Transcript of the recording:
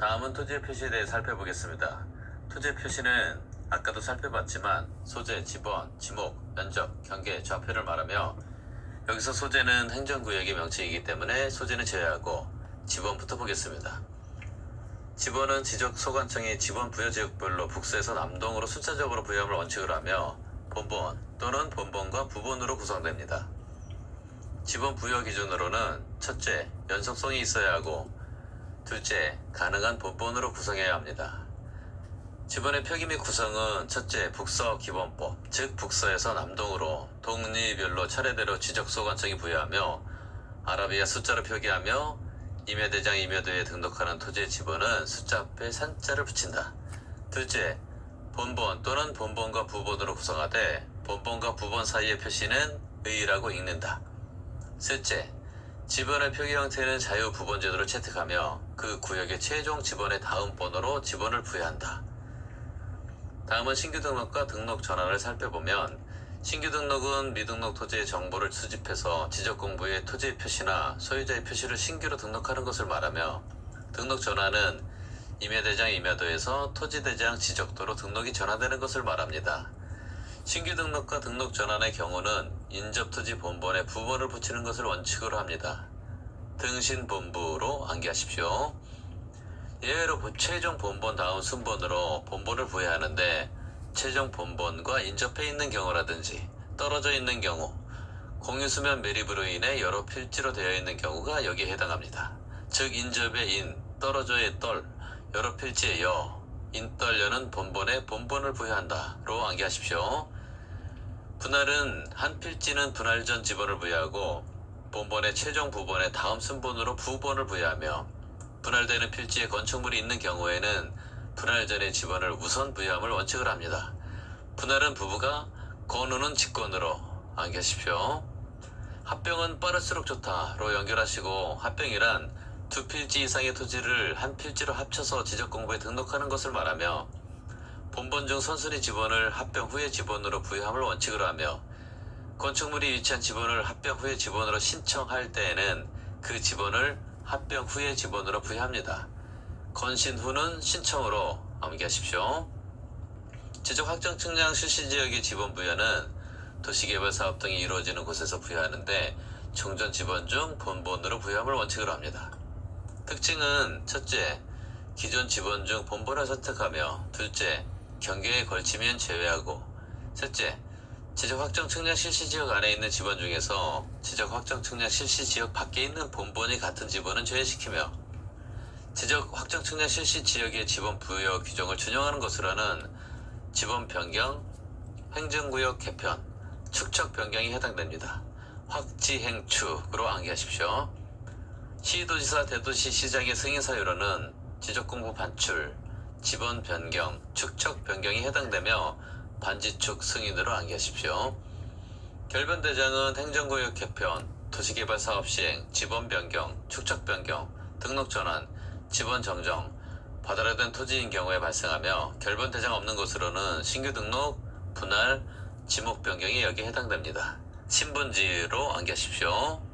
다음은 토지의 표시에 대해 살펴보겠습니다. 토지의 표시는 아까도 살펴봤지만 소재, 지번, 지목, 면적, 경계, 좌표를 말하며 여기서 소재는 행정구역의 명칭이기 때문에 소재는 제외하고 지번부터 보겠습니다. 지번은 지적소관청이 지번 부여지역별로 북서에서 남동으로 순차적으로 부여함을 원칙으로 하며 본본 또는 본본과 부본으로 구성됩니다. 지번 부여 기준으로는 첫째, 연속성이 있어야 하고 둘째, 가능한 본본으로 구성해야 합니다. 지번의 표기 및 구성은 첫째, 북서 기본법, 즉 북서에서 남동으로 동리별로 차례대로 지적소관청이 부여하며 아라비아 숫자로 표기하며 임야대장 임야도에 등록하는 토지의 지번은 숫자 앞에 산자를 붙인다. 둘째, 본본 또는 본본과 부본으로 구성하되 본본과 부본 사이의 표시는 의라고 읽는다. 셋째, 지번의 표기 형태는 자유부본제도로 채택하며 그 구역의 최종 지번의 다음 번호로 지번을 부여한다. 다음은 신규 등록과 등록 전환을 살펴보면 신규 등록은 미등록 토지의 정보를 수집해서 지적공부에 토지의 표시나 소유자의 표시를 신규로 등록하는 것을 말하며 등록 전환은 임야대장 임야도에서 토지대장 지적도로 등록이 전환되는 것을 말합니다. 신규 등록과 등록 전환의 경우는 인접토지 본본에 부본을 붙이는 것을 원칙으로 합니다. 등신본부로 암기하십시오. 예외로 최종 본본 다음 순번으로 본본을 부여하는데 최종 본본과 인접해 있는 경우라든지 떨어져 있는 경우, 공유수면 매립으로 인해 여러 필지로 되어 있는 경우가 여기에 해당합니다. 즉 인접의 인, 떨어져의 떨, 여러 필지의 여, 인떨여는 본본에 본본을 부여한다로 암기하십시오. 분할은 한 필지는 분할 전 지번을 부여하고 본본의 최종 부본의 다음 순번으로 부본을 부여하며 분할되는 필지에 건축물이 있는 경우에는 분할 전의 지번을 우선 부여함을 원칙으로 합니다. 분할은 부부가, 건우는 직권으로 암기하십시오. 합병은 빠를수록 좋다로 연결하시고 합병이란 두 필지 이상의 토지를 한 필지로 합쳐서 지적공부에 등록하는 것을 말하며 본본 중 선순위 지번을 합병 후의 지번으로 부여함을 원칙으로 하며 건축물이 위치한 지번을 합병 후의 지번으로 신청할 때에는 그 지번을 합병 후의 지번으로 부여합니다. 건신 후는 신청으로 암기하십시오. 지적 확정 측량 실시 지역의 지번 부여는 도시개발 사업 등이 이루어지는 곳에서 부여하는데 종전 지번 중 본본으로 부여함을 원칙으로 합니다. 특징은 첫째, 기존 지번 중 본본을 선택하며 둘째, 경계에 걸치면 제외하고 셋째, 지적 확정 측량 실시 지역 안에 있는 지번 중에서 지적 확정 측량 실시 지역 밖에 있는 본본이 같은 지번은 제외시키며 지적 확정 측량 실시 지역의 지번 부여 규정을 준용하는 것으로는 지번 변경, 행정구역 개편, 축척 변경이 해당됩니다. 확지행축으로 암기하십시오. 시도지사, 대도시, 시장의 승인 사유로는 지적공부 반출, 지번 변경, 축척 변경이 해당되며 반지축 승인으로 암기하십시오. 결변대장은 행정구역 개편, 도시개발 사업 시행, 지번 변경, 축척 변경, 등록 전환, 지번 정정, 받아라된 토지인 경우에 발생하며 결변대장 없는 곳으로는 신규 등록, 분할, 지목 변경이 여기에 해당됩니다. 신분지로 암기하십시오.